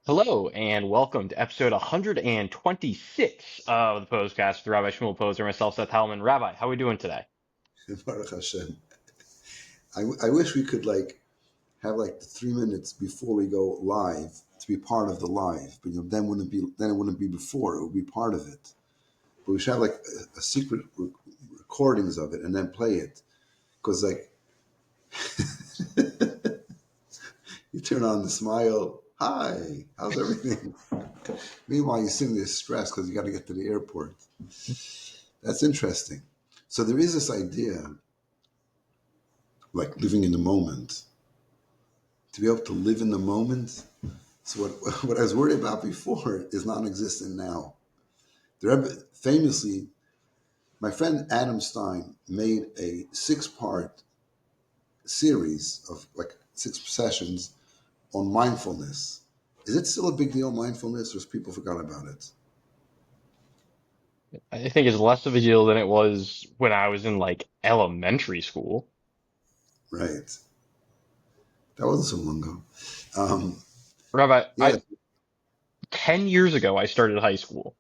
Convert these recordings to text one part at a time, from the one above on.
Hello and welcome to episode 126 of the Pos-cast with Rabbi Shmuel Posner, myself, Seth Hellman. Rabbi, how are we doing today? Baruch Hashem. I wish we could have the 3 minutes before we go live to be part of the live, but then it wouldn't be before, it would be part of it. But we should have a secret recordings of it and then play it, because you turn on the smile, hi, how's everything? Meanwhile, you're sitting there stressed because you got to get to the airport. That's interesting. So there is this idea, like living in the moment, to be able to live in the moment. So what I was worried about before is non-existent now. The Rebbe, famously, my friend Adam Stein made a 6-part series of 6 sessions on mindfulness. Is it still a big deal, mindfulness, or has people forgot about it? I think it's less of a deal than it was when I was in elementary school. Right. That wasn't so long ago. Um, Rabbi, yeah. 10 years ago I started high school.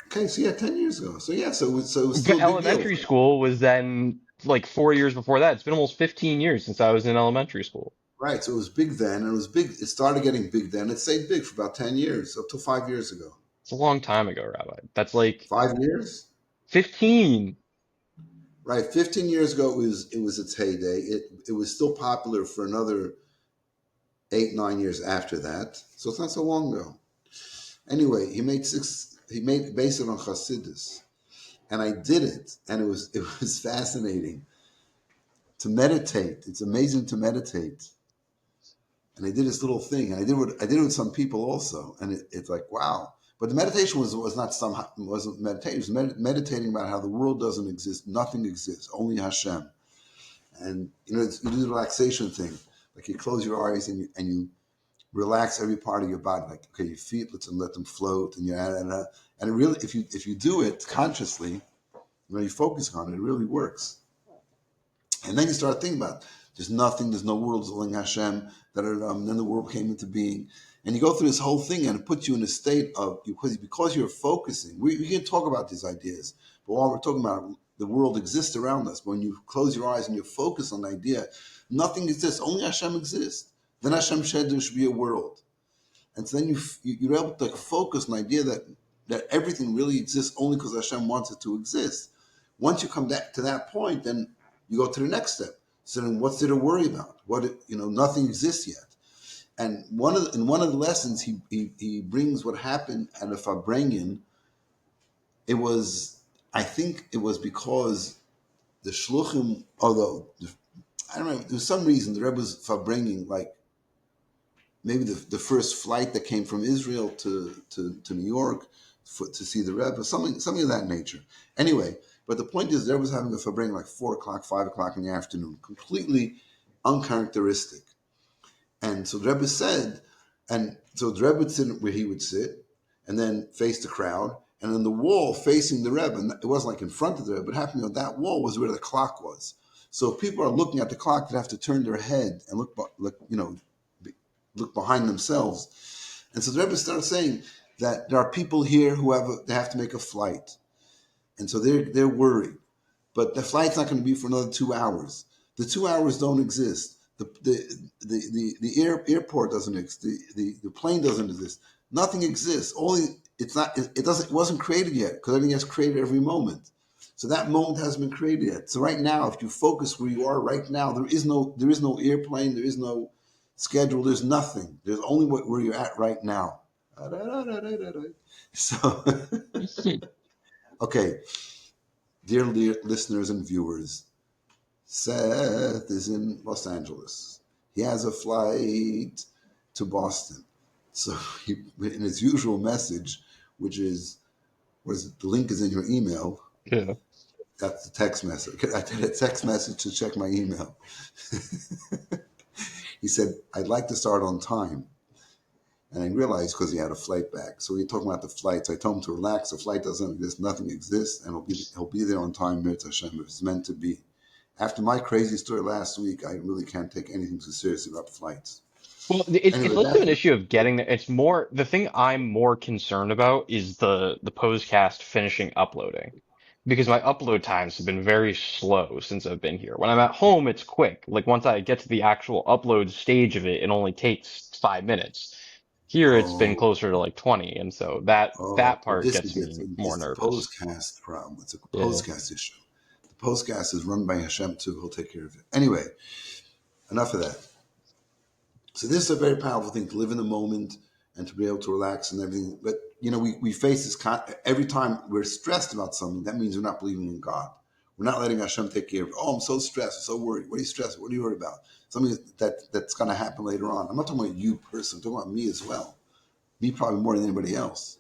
Okay. So 10 years ago. So it was But still a big deal. elementary school was then 4 years before that. It's been almost 15 years since I was in elementary school. Right. So it was big then, and it was big. It started getting big then. It stayed big for about 10 years, up to 5 years ago. It's a long time ago, Rabbi. That's 5 years? 15. Right, 15 years ago it was its heyday. It was still popular for another 8-9 years after that, so it's not so long ago. Anyway, he made six. He made based it on Chassidus, and I did it, and it was fascinating to meditate. It's amazing to meditate, and I did this little thing, and I did it with some people also, and it's like wow. But the meditation was not wasn't meditation. It was meditating about how the world doesn't exist, nothing exists, only Hashem. And you do the relaxation thing, like you close your eyes and you relax every part of your body, like okay, your feet, let them float, and it really, if you do it consciously, you focus on it, it really works. And then you start thinking about there's nothing, there's no world, there's only Hashem. Then the world came into being, and you go through this whole thing, and it puts you in a state of because you're focusing. We can talk about these ideas, but while we're talking about the world exists around us, but when you close your eyes and you focus on the idea, nothing exists, only Hashem exists. Then Hashem said there should be a world, and so then you're able to focus on the idea that everything really exists only because Hashem wants it to exist. Once you come back to that point, then you go to the next step. So then, what's there to worry about? Nothing exists yet. And in one of the lessons, he brings what happened at a Farbrengen. I think it was because the shluchim, although I don't know, there was some reason the Rebbe was Farbrengen, maybe the first flight that came from Israel to New York to see the Rebbe, something of that nature. Anyway, but the point is, the Rebbe was having a Farbrengen 4 o'clock, 5 o'clock in the afternoon, completely uncharacteristic. And so the Rebbe said, and so the Rebbe would sit where he would sit, and then face the crowd, and then the wall facing the Rebbe, and it wasn't in front of the Rebbe, but happening on that wall was where the clock was. So if people are looking at the clock, they have to turn their head and look behind themselves. And so the Rebbe started saying that there are people here they have to make a flight, and so they're worried, but the flight's not going to be for another 2 hours. The 2 hours don't exist. The airport doesn't exist. The plane doesn't exist. Nothing exists. It wasn't created yet, because everything gets created every moment. So that moment hasn't been created yet. So right now, if you focus where you are right now, there is no airplane, there is no schedule, there's nothing. There's only where you're at right now. So okay, dear listeners and viewers, Seth is in Los Angeles. He has a flight to Boston. So in his usual message, which is, the link is in your email. Yeah. That's the text message. I did a text message to check my email. He said, I'd like to start on time. And I realized because he had a flight back. So we were talking about the flights. I told him to relax. The flight doesn't exist. Nothing exists. And he'll be there on time, Mirz Hashem, if it's meant to be. After my crazy story last week, I really can't take anything too seriously about flights. Well, it's Anyway, less of that's an issue of getting there. It's more the thing I'm more concerned about is the Pos-cast finishing uploading, because my upload times have been very slow since I've been here. When I'm at home, it's quick. Like once I get to the actual upload stage of it, it only takes 5 minutes. Here, it's been oh closer to like 20, and so that well, part this is gets me different. more It's the nervous. postcast problem. It's a Yeah. postcast issue. The postcast is run by Hashem too. He'll take care of it. Anyway, enough of that. So this is a very powerful thing to live in the moment and to be able to relax and everything. But we face this every time we're stressed about something. That means we're not believing in God. We're not letting Hashem take care of it. Oh, I'm so stressed, I'm so worried. What are you stressed? What are you worried about? Something that's going to happen later on. I'm not talking about you personally. I'm talking about me as well. Me probably more than anybody else.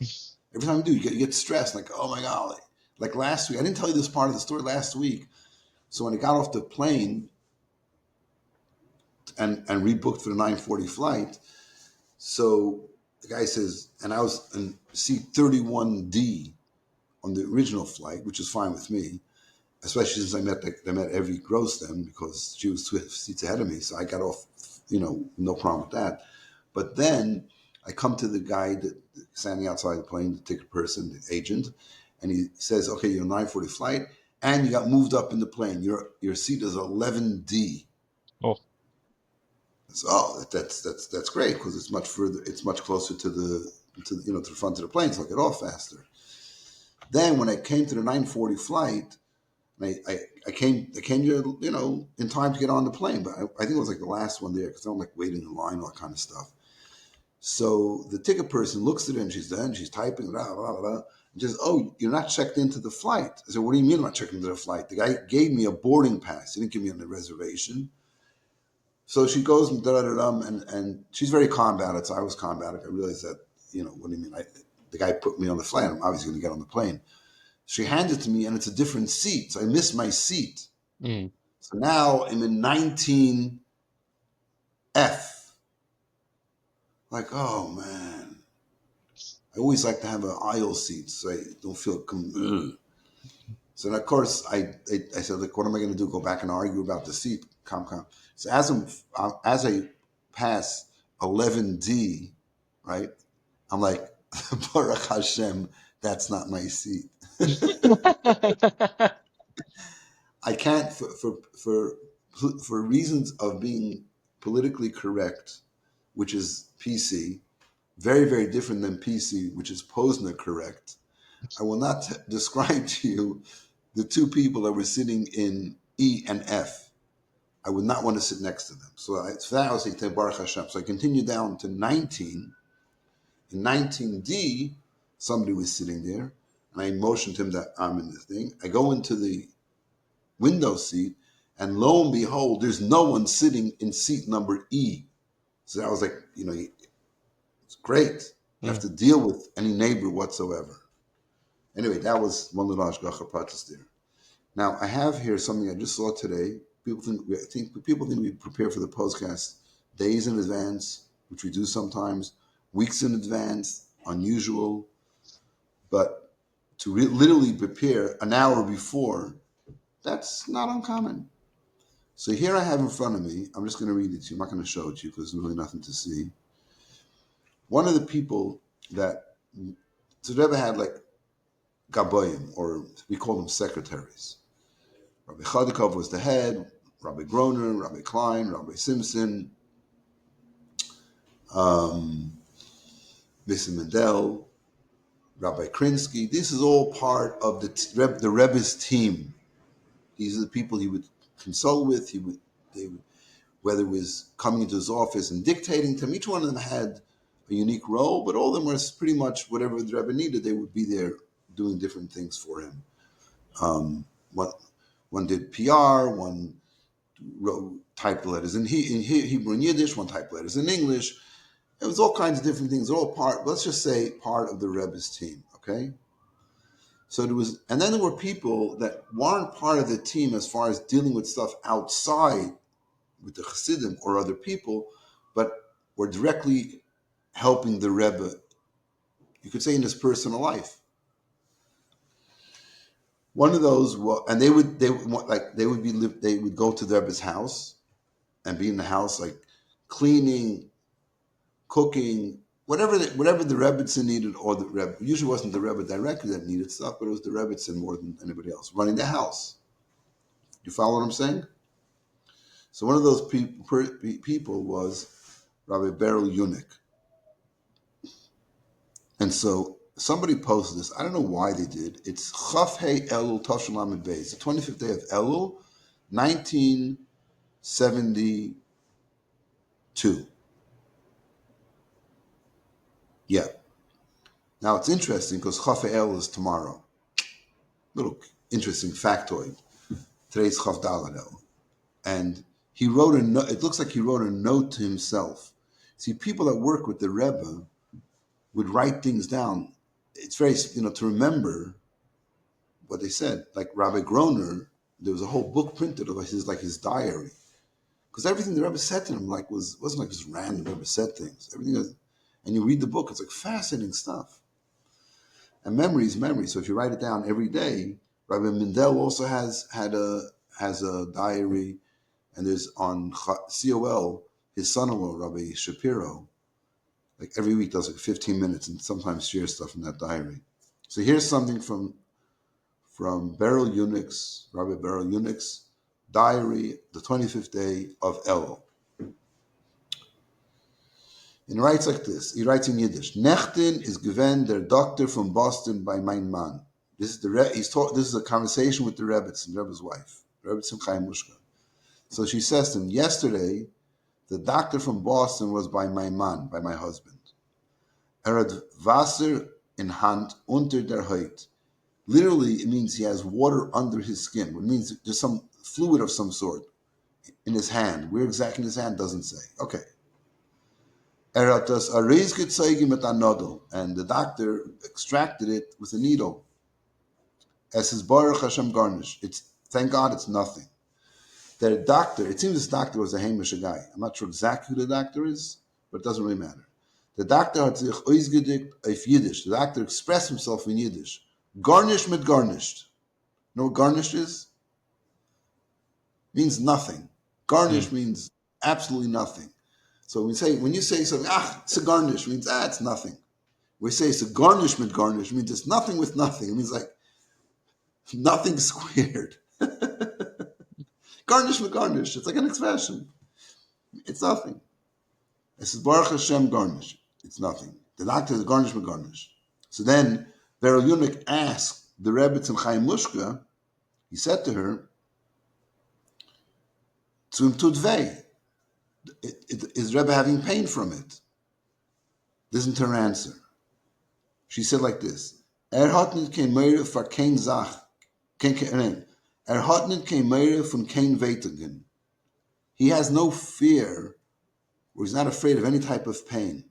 Every time you get stressed, like, oh my God. Like last week, I didn't tell you this part of the story last week. So when I got off the plane and rebooked for the 9:40 flight, so the guy says, and I was in seat 31D on the original flight, which is fine with me, especially since I met Evie Gross then because she was 2 seats ahead of me. So I got off, no problem with that. But then I come to the guy standing outside the plane, the ticket person, the agent, and he says, okay, you're 9:40 flight and you got moved up in the plane. Your seat is 11D. Oh. So, that's great because it's much further. It's much closer to the front of the plane, so I'll get off faster. Then when I came to the 9:40 flight, and I came here, in time to get on the plane, but I think it was like the last one there because I'm like waiting in line, all that kind of stuff. So the ticket person looks at it and she's done. She's typing, blah, blah, blah, and says, "Oh, you're not checked into the flight." I said, "What do you mean I'm not checked into the flight? The guy gave me a boarding pass. He didn't give me a reservation." So she goes and da da da, and she's very calm about it. So I was calm about it. I realized that, what do you mean? The guy put me on the flight. I'm obviously going to get on the plane. She hands it to me, and it's a different seat. So I missed my seat. Mm. So now I'm in 19F. Like, oh man, I always like to have an aisle seat so I don't feel. So then of course I said, like, what am I going to do? Go back and argue about the seat? Calm. So as I pass 11D, right? I'm like, Baruch Hashem, that's not my seat. I can't for reasons of being politically correct, which is PC, very very different than PC, which is Posner correct. I will not describe to you the two people that were sitting in E and F. I would not want to sit next to them. So that I was saying, Baruch Hashem. So I continued down to 19. In 19D, somebody was sitting there, and I motioned him that I'm in the thing. I go into the window seat, and lo and behold, there's no one sitting in seat number E. So I was like, it's great. You have Mm. to deal with any neighbor whatsoever. Anyway, that was one little Ashgacha Pratis there. Now, I have here something I just saw today. People think we prepare for the podcast days in advance, which we do sometimes, weeks in advance, unusual. But to literally prepare an hour before, that's not uncommon. So here I have in front of me, I'm just going to read it to you. I'm not going to show it to you because there's really nothing to see. One of the people that, so Rebbe had like Gaboyim, or we call them secretaries. Rabbi Chodakov was the head, Rabbi Groner, Rabbi Klein, Rabbi Simpson, Mr. Mendel, Rabbi Krinsky. This is all part of the Rebbe's team. These are the people he would consult with. Whether it was coming into his office and dictating to him, each one of them had a unique role, but all of them were pretty much whatever the Rebbe needed, they would be there doing different things for him. One did PR, one wrote typed letters in Hebrew and Yiddish, one typed letters in English. It was all kinds of different things. They're all let's just say, part of the Rebbe's team, okay? So and then there were people that weren't part of the team as far as dealing with stuff outside with the Chassidim or other people, but were directly helping the Rebbe, you could say, in his personal life. One of those, and they would go to the Rebbe's house and be in the house, like cleaning, cooking, whatever the Rebbitzin needed, or the Rebbe. Usually wasn't the Rebbe directly that needed stuff, but it was the Rebbitzin more than anybody else running the house. You follow what I'm saying? So one of those people was Rabbi Beryl Unick. And so somebody posted this. I don't know why they did. It's Chaf Hey Elul Tashon Lamed Beis, the 25th day of Elul, 1972. Yeah. Now it's interesting because Chaf Hey Elul is tomorrow. Little interesting factoid. Today's Chaf Daled Elul. And he wrote a note. It looks like he wrote a note to himself. See, people that work with the Rebbe would write things down. It's very, to remember what they said. Like Rabbi Groner, there was a whole book printed of his diary, because everything the Rebbe said to him wasn't like just random. Rebbe said things. Everything was, and you read the book, it's like fascinating stuff. And memory is memory. So if you write it down every day, Rabbi Mendel also has a diary, and there's on COL his son-in-law Rabbi Shapiro. Like every week does like 15 minutes and sometimes shares stuff in that diary. So here's something from Beryl Unick's, Rabbi Beryl Unick's diary, the 25th day of Elul. And he writes like this. He writes in Yiddish. Nechtin is given der doctor from Boston by mein Mann. This is a conversation with the Rebbe's wife, Rebbetzin Chaim Mushka. So she says to him, yesterday, the doctor from Boston was by my man, by my husband. Had Wasser in Hand unter der Haut. Literally, it means he has water under his skin. It means there's some fluid of some sort in his hand. Where exactly in his hand doesn't say. Okay. Hat das Ares gezogen mit a Nadel, and the doctor extracted it with a needle. As his Baruch Hashem garnish. Thank God it's nothing. The doctor, it seems this doctor was a Hamish guy. I'm not sure exactly who the doctor is, but it doesn't really matter. The doctor hat sich ausgedrückt auf Yiddish. The doctor expressed himself in Yiddish. Garnish mit garnished. You know what garnished is? Means nothing. Garnish means absolutely nothing. So when you say something, it's a garnish, means it's nothing. We say it's a garnish mit garnish, means it's nothing with nothing. It means like nothing squared. Garnish with garnish. It's like an expression. It's nothing. It says Baruch Hashem garnish. It's nothing. The doctor is garnish with garnish. So then Beryl Unick asked the Rebbetzin Chaim Mushka, he said to her, Zum tut weh. Is Rebbe having pain from it? This isn't her answer. She said like this, hat nicht kein Meure für kein Sach. Hat nicht kein Meure von kein Wetingen. He has no fear, or he's not afraid of any type of pain.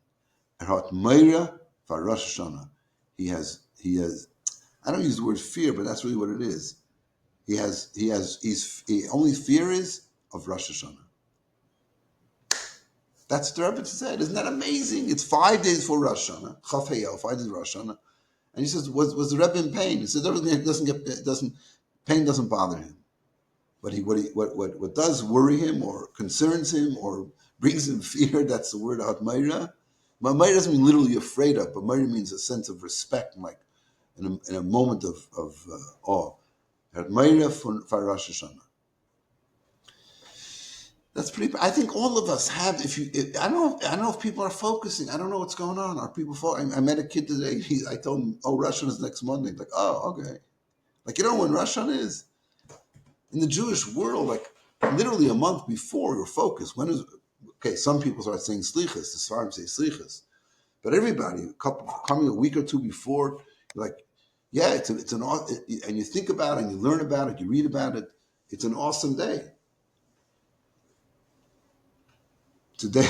Hat Meure for Rosh Hashanah. He has, I don't use the word fear, but that's really what it is. He only fear is of Rosh Hashanah. That's what the Rebbe said. Isn't that amazing? It's 5 days for Rosh Hashanah. Chaf Heyel, 5 days for Rosh Hashanah. And he says, was the Rebbe in pain? He says, pain doesn't bother him. But what does worry him or concerns him or brings him fear, that's the word Hatmaira. Hatmaira doesn't mean literally afraid of, but Hatmaira means a sense of respect, like in a moment of awe. Hatmaira for Rosh Hashanah. That's pretty. I think all of us have. I don't know if people are focusing. I don't know what's going on. Are people? I met a kid today. I told him, "Oh, Rosh Hashanah is next Monday." Like, oh, okay. Like, you know when Rosh Hashanah is in the Jewish world, like literally a month before you're focused. When is okay? Some people start saying slichas. The Svarim say slichas, but everybody coming a week or two before, like, yeah, it's an and you think about it and you learn about it, you read about it. It's an awesome day. Today,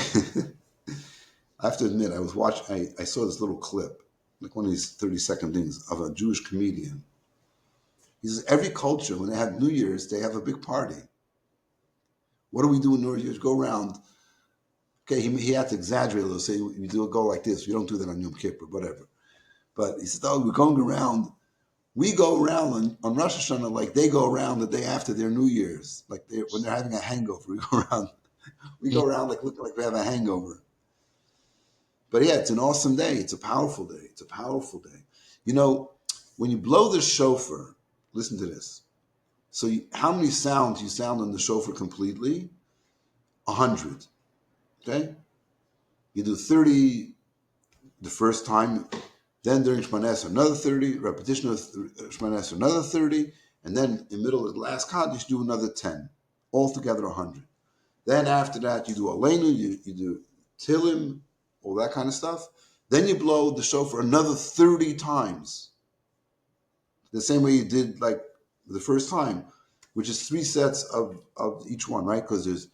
I have to admit, I saw this little clip, like one of these 30-second things of a Jewish comedian. He says, every culture, when they have New Year's, they have a big party. What do we do in New Year's? Go around. Okay, he had to exaggerate a little, say, we go like this. We don't do that on Yom Kippur, whatever. But he said, we're going around. We go around on Rosh Hashanah like they go around the day after their New Year's. Like when they're having a hangover, we go around. We go around looking like we have a hangover. But yeah, it's an awesome day. It's a powerful day. It's a powerful day. You know, when you blow the shofar, listen to this. So how many sounds you sound on the shofar completely? 100. Okay? You do 30 the first time, then during Shemana Esrei another 30, repetition of Shemana Esrei another 30, and then in the middle of the last Kaddish, you do another 10. Altogether 100. Then after that, you do Aleinu, you do Tilim, all that kind of stuff. Then you blow the shofar another 30 times. The same way you did like the first time, which is 3 sets of each one, right? Because there's,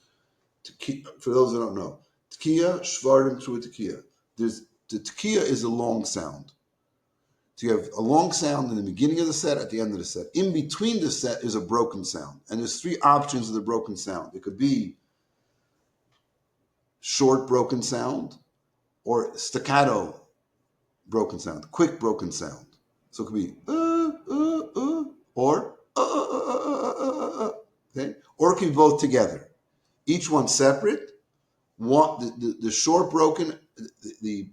for those who don't know, Tekiah, Shvarim, through Tekiah. The Tekiah is a long sound. So you have a long sound in the beginning of the set, at the end of the set. In between the set is a broken sound. And there's 3 options of the broken sound. It could be short broken sound or staccato broken sound, quick broken sound. So it could be or okay, or it can be both together. Each one separate. The short broken, the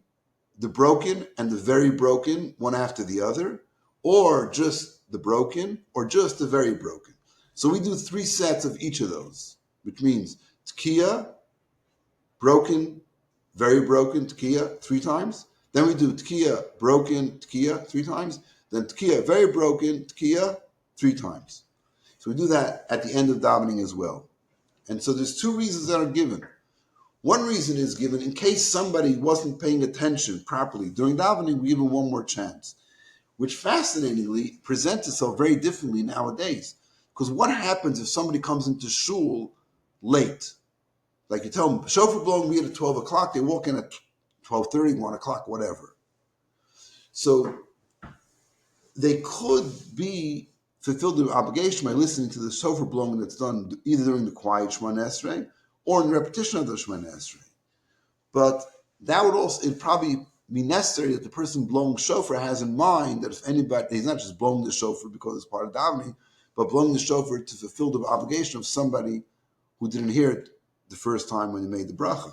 broken and the very broken, one after the other, or just the broken, or just the very broken. So we do 3 sets of each of those, which means Tekiah, broken, very broken, Tekiah 3 times. Then we do Tekiah, broken, Tekiah 3 times. Then Tekiah, very broken, Tekiah 3 times. So we do that at the end of davening as well. And so there's 2 reasons that are given. One reason is given in case somebody wasn't paying attention properly. During davening, we give them one more chance, which fascinatingly presents itself very differently nowadays. Because what happens if somebody comes into shul late? Like you tell them, shofar blowing me at 12 o'clock, they walk in at 12:30, 1 o'clock, whatever. So they could be fulfilled their obligation by listening to the shofar blowing that's done either during the quiet Shemana Esrei or in the repetition of the Shemana Esrei. But that would also, it'd probably be necessary that the person blowing shofar has in mind that if anybody, he's not just blowing the shofar because it's part of davening, but blowing the shofar to fulfill the obligation of somebody who didn't hear it the first time when they made the bracha.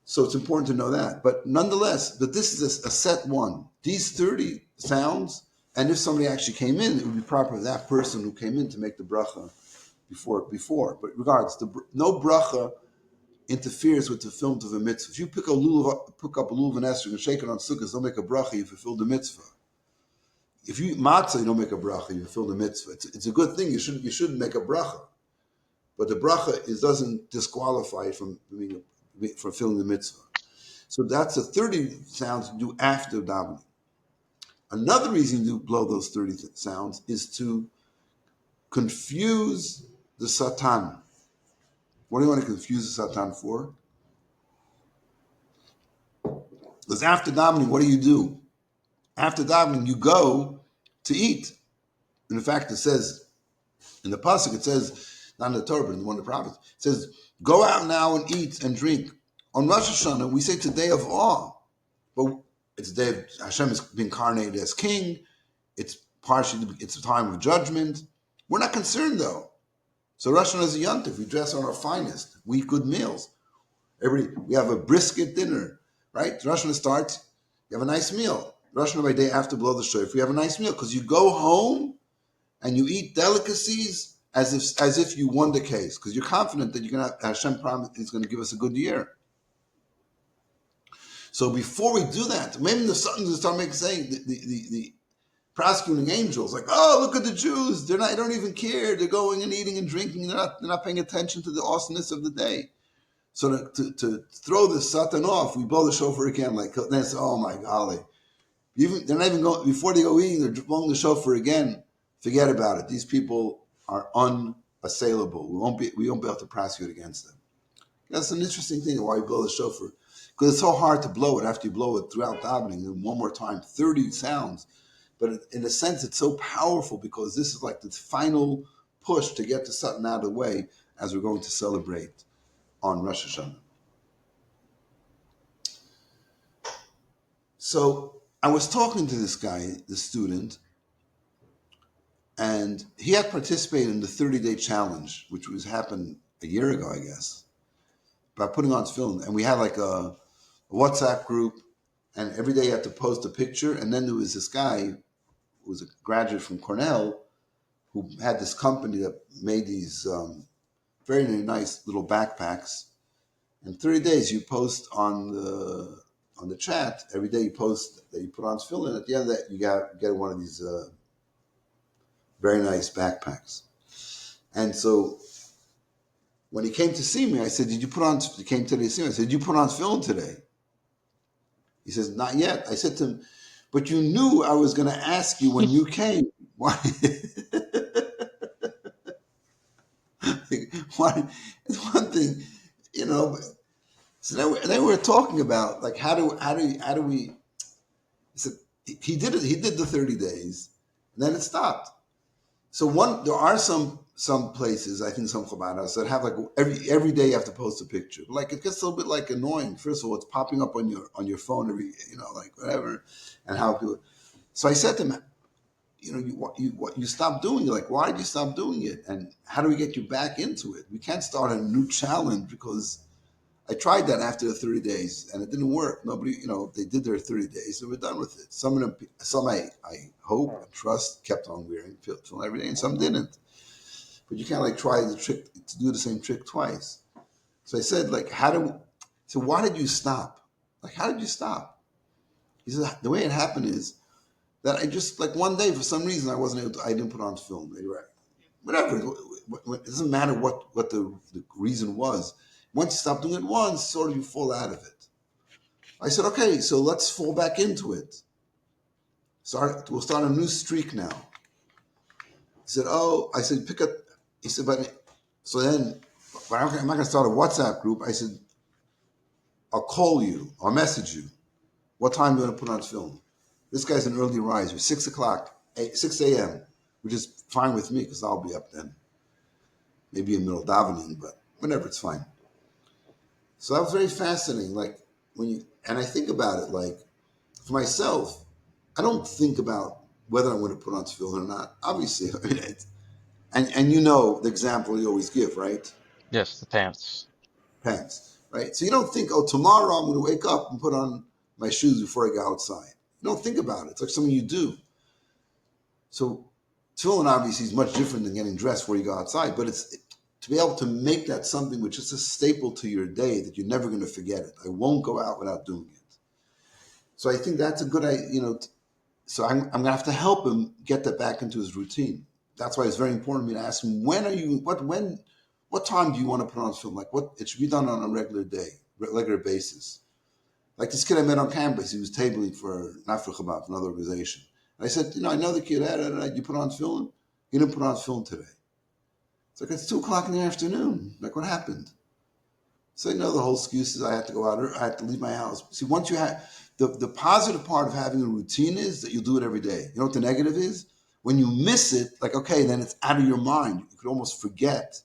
So it's important to know that. But nonetheless, but this is a set one. These 30 sounds, and if somebody actually came in, it would be proper for that person who came in to make the bracha before. But regardless, no bracha interferes with the fulfillment of a mitzvah. If you pick up a lulav and esrog and shake it on sukkahs, don't make a bracha, you fulfill the mitzvah. If you eat matzah, you don't make a bracha, you fulfill the mitzvah. It's a good thing. You shouldn't make a bracha, but the bracha doesn't disqualify it from fulfilling the mitzvah. So that's the 30 sounds you do after davening. Another reason you blow those 30 sounds is to confuse the Satan. What do you want to confuse the Satan for? Because after davening, what do? After davening, you go to eat. And in fact, it says, in the pasuk, it says, not in the Torah, but in one of the prophets, it says, go out now and eat and drink. On Rosh Hashanah, we say it's a day of awe, but it's a day of Hashem is being incarnated as king. It's a time of judgment. We're not concerned though. So Rosh Hashanah is a yontif. We dress on our finest. We eat good meals. We have a brisket dinner, right? Rosh Hashanah starts. You have a nice meal. Rosh Hashanah by day after blow the shofar, you have a nice meal because you go home and you eat delicacies as if you won the case because you're confident that Hashem promise is going to give us a good year. So before we do that, maybe the Satan will start saying the prosecuting angels like, oh, look at the Jews. They don't even care. They're going and eating and drinking. They're not paying attention to the awesomeness of the day. So to throw the Satan off, we blow the shofar again. Like they say, oh my golly. They're not even going, before they go eating, they're blowing the shofar again. Forget about it. These people are unassailable. We won't be able to prosecute against them. That's an interesting thing why we blow the shofar. Because it's so hard to blow it after you blow it throughout davening. And one more time, 30 sounds. But in a sense, it's so powerful because this is like the final push to get the Satan out of the way as we're going to celebrate on Rosh Hashanah. So I was talking to this guy, the student, and he had participated in the 30-day challenge, which happened a year ago, I guess, by putting on film. And we had like a WhatsApp group, and every day you had to post a picture. And then there was this guy who was a graduate from Cornell who had this company that made these very nice little backpacks. And 30 days you post on the chat every day. You post that you put on fill, and at the end of that you get one of these very nice backpacks. And so when he came to see me, I said, "Did you put on?" He came today to see me. I said, "Did you put on film today?" He says, "Not yet." I said to him, "But you knew I was going to ask you when you came. Why? Why? It's one thing, you know." So then we were talking about like how do we? He said he did it. He did the 30 days, and then it stopped. So there are some places, I think some Chabadas that have like every day you have to post a picture. Like it gets a little bit like annoying. First of all, it's popping up on your phone every like whatever, and how people. So I said to him, you stopped doing it. Like why did you stop doing it? And how do we get you back into it? We can't start a new challenge because I tried that after the 30 days and it didn't work. Nobody, they did their 30 days and we're done with it. Some I hope and trust kept on wearing film every day and some didn't. But you can't like try the trick to do the same trick twice. So I said, like, so why did you stop? Like, how did you stop? He said, the way it happened is that I just, like one day for some reason I didn't put on film. Whatever. It doesn't matter what the reason was. Once you stop doing it once, sort of you fall out of it. I said, okay, so let's fall back into it. We'll start a new streak now. He said, oh, I said, pick up. He said, so then, but I'm not going to start a WhatsApp group. I said, I'll call you. I'll message you. What time are you going to put on film? This guy's an early riser, 6 o'clock, 6 a.m., which is fine with me because I'll be up then. Maybe in the middle of davening, but whatever, it's fine. So that was very fascinating. Like and I think about it, like for myself, I don't think about whether I'm going to put on tefillin or not. Obviously, I mean, and the example you always give, right? Yes, the pants. Pants, right? So you don't think, oh, tomorrow I'm going to wake up and put on my shoes before I go outside. You don't think about it. It's like something you do. So tefillin obviously is much different than getting dressed before you go outside, but it's to be able to make that something which is a staple to your day that you're never going to forget it. I won't go out without doing it. So I think that's a good idea. So I'm going to have to help him get that back into his routine. That's why it's very important for me to ask him, what time do you want to put on film? Like it should be done on a regular basis. Like this kid I met on campus, he was tabling not for Chabad, for another organization. And I said, I know the kid, you put on film? He didn't put on film today. It's like, it's 2 o'clock in the afternoon. Like, what happened? So, the whole excuse is I had to go out or I had to leave my house. See, once you have, the positive part of having a routine is that you'll do it every day. You know what the negative is? When you miss it, like, okay, then it's out of your mind. You could almost forget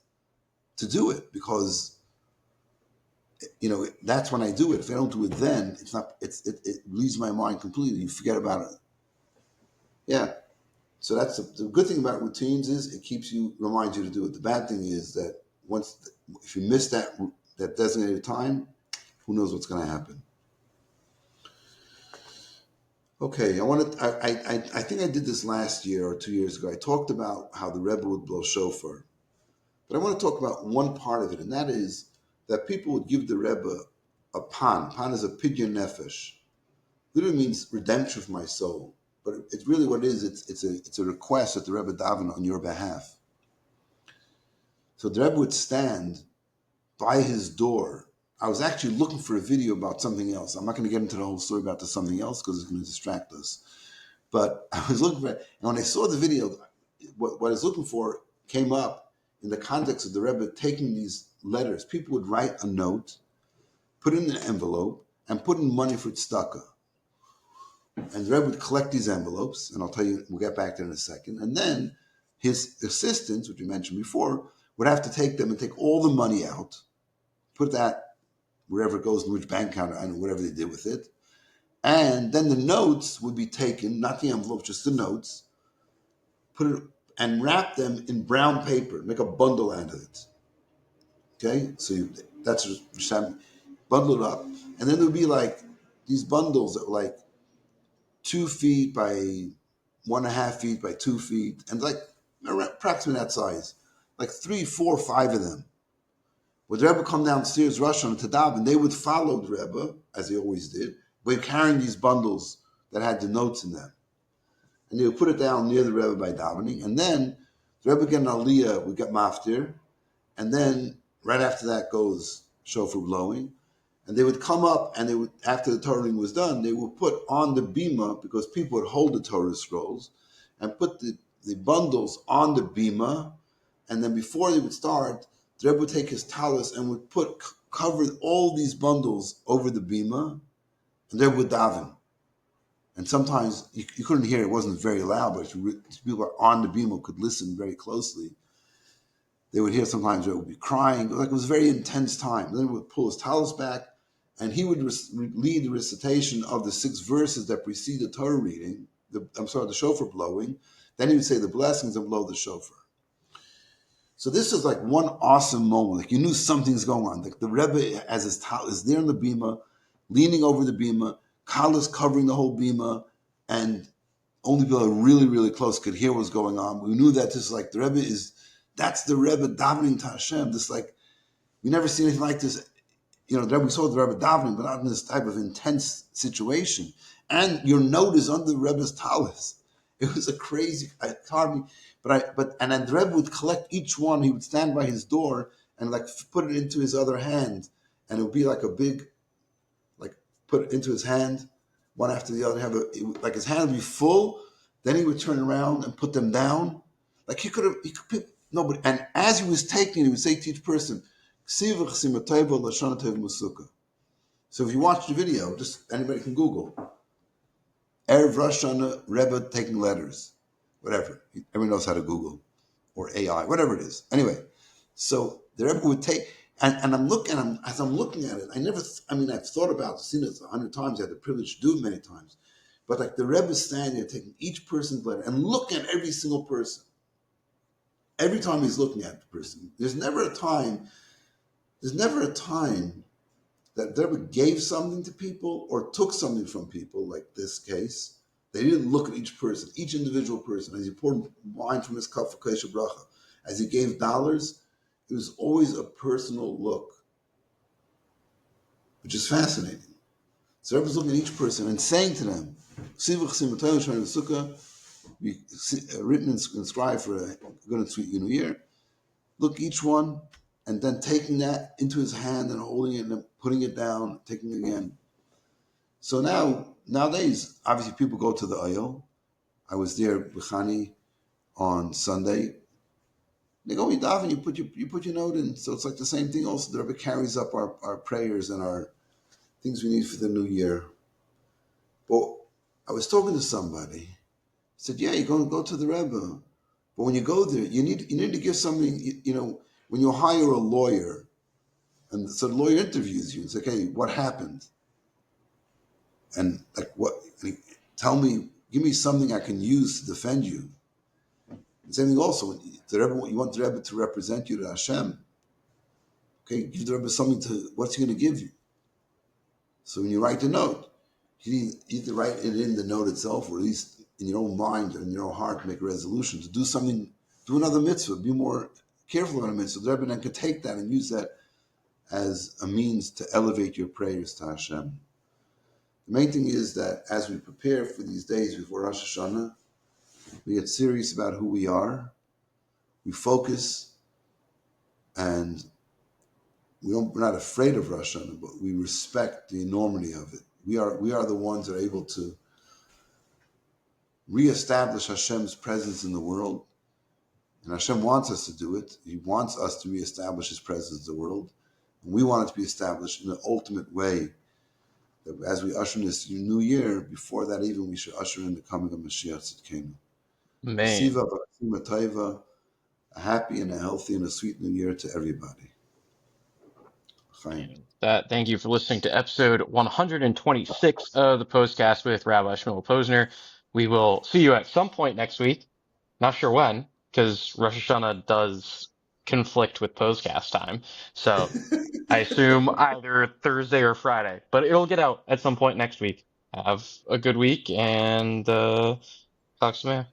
to do it because, that's when I do it. If I don't do it then, it leaves my mind completely. You forget about it. Yeah. So that's the good thing about routines is it reminds you to do it. The bad thing is that if you miss that designated time, who knows what's going to happen. Okay, I think I did this last year or 2 years ago. I talked about how the Rebbe would blow shofar, but I want to talk about one part of it, and that is that people would give the Rebbe a pan. Pan is a pidyon nefesh. Literally means redemption for my soul. But it's really what it is. It's a request that the Rebbe daven on your behalf. So the Rebbe would stand by his door. I was actually looking for a video about something else. I'm not going to get into the whole story about something else because it's going to distract us. But I was looking for it. And when I saw the video, what I was looking for came up in the context of the Rebbe taking these letters. People would write a note, put it in an envelope, and put in money for tzedakah. And the Rebbe would collect these envelopes, and I'll tell you, we'll get back to it in a second. And then his assistants, which we mentioned before, would have to take them and take all the money out, put that wherever it goes, in which bank account, I don't know, whatever they did with it. And then the notes would be taken, not the envelope, just the notes, put it and wrap them in brown paper, make a bundle out of it. Okay, so that's bundled up, and then there would be like these bundles that were like 2 feet by 1.5 feet by 2 feet, and like approximately that size, like three, four, five of them. Would the Rebbe come downstairs, rush on to daven, they would follow the Rebbe, as they always did, by carrying these bundles that had the notes in them. And they would put it down near the Rebbe by davening. And then the Rebbe get an aliyah, would get maftir. And then right after that goes shofar blowing. And they would come up and they would, after the Torah reading was done, they would put on the bima, because people would hold the Torah scrolls, and put the bundles on the bima. And then before they would start, the Rebbe would take his talus and would cover all these bundles over the bima, and they would daven. And sometimes you couldn't hear, it wasn't very loud, but people on the bima could listen very closely. They would hear sometimes Rebbe would be crying. It was a very intense time. Then he would pull his talus back, and he would lead the recitation of the 6 verses that precede the Torah reading, the shofar blowing. Then he would say the blessings and blow the shofar. So this is like one awesome moment. Like you knew something's going on. Like the Rebbe, as his talus, is there on the bima, leaning over the bima, talus covering the whole bima, and only people who are really, really close could hear what was going on. We knew that this is like the Rebbe that's the Rebbe davening to Hashem. This like, we never seen anything like this. The Rebbe, we saw the Rebbe davening, but not in this type of intense situation. And your note is under the Rebbe's talus. It was a crazy, and then the Rebbe would collect each one. He would stand by his door and like put it into his other hand, and it would be like a big, like put it into his hand, one after the other. Like his hand would be full. Then he would turn around and put them down. Like he could nobody. And as he was taking, he would say to each person, so if you watch the video, just anybody can Google Erev Rosh Hashanah Rebbe taking letters, whatever. Everyone knows how to Google, or AI, whatever it is. Anyway, so the Rebbe would take, and as I'm looking at it, I've thought about it, seen it 100 times. I had the privilege to do it many times, but like the Rebbe standing there taking each person's letter and looking at every single person. Every time he's looking at the person, there's never a time that the Rebbe gave something to people or took something from people, like this case. They didn't look at each person, each individual person. As he poured wine from his cup for Kesha Bracha, as he gave dollars, it was always a personal look, which is fascinating. So the Rebbe was looking at each person and saying to them, written and inscribed for a good and sweet new year. Look, each one, and then taking that into his hand and holding it and then putting it down, taking it again. So nowadays, obviously people go to the oil. I was there, B'chani, on Sunday. They go, you daven, you put your note in. So it's like the same thing also. The Rebbe carries up our prayers and our things we need for the new year. But I was talking to somebody, said, yeah, you're going to go to the Rebbe. But when you go there, you need to give something, when you hire a lawyer, and so the lawyer interviews you, it's like, hey, what happened? And like, what? And give me something I can use to defend you. The same thing also, you want the Rebbe to represent you to Hashem. Okay, give the Rebbe something what's he going to give you? So when you write the note, you need to write it in the note itself, or at least in your own mind and in your own heart, make a resolution to do something, do another mitzvah, be more careful about a mitzvah. The Rebbe then could take that and use that as a means to elevate your prayers to Hashem. The main thing is that as we prepare for these days before Rosh Hashanah, we get serious about who we are, we focus, and we're not afraid of Rosh Hashanah, but we respect the enormity of it. We are the ones that are able to reestablish Hashem's presence in the world. And Hashem wants us to do it. He wants us to reestablish His presence in the world. And we want it to be established in an ultimate way. That as we usher in this new year, before that even, we should usher in the coming of Mashiach Tzidkenu. Man. A happy and a healthy and a sweet new year to everybody. Chaim. Thank you for listening to episode 126 of the Pos-cast with Rabbi Shmuel Posner. We will see you at some point next week. Not sure when, because Rosh Hashanah does conflict with Pos-cast time. So I assume either Thursday or Friday, but it'll get out at some point next week. Have a good week and talk to you.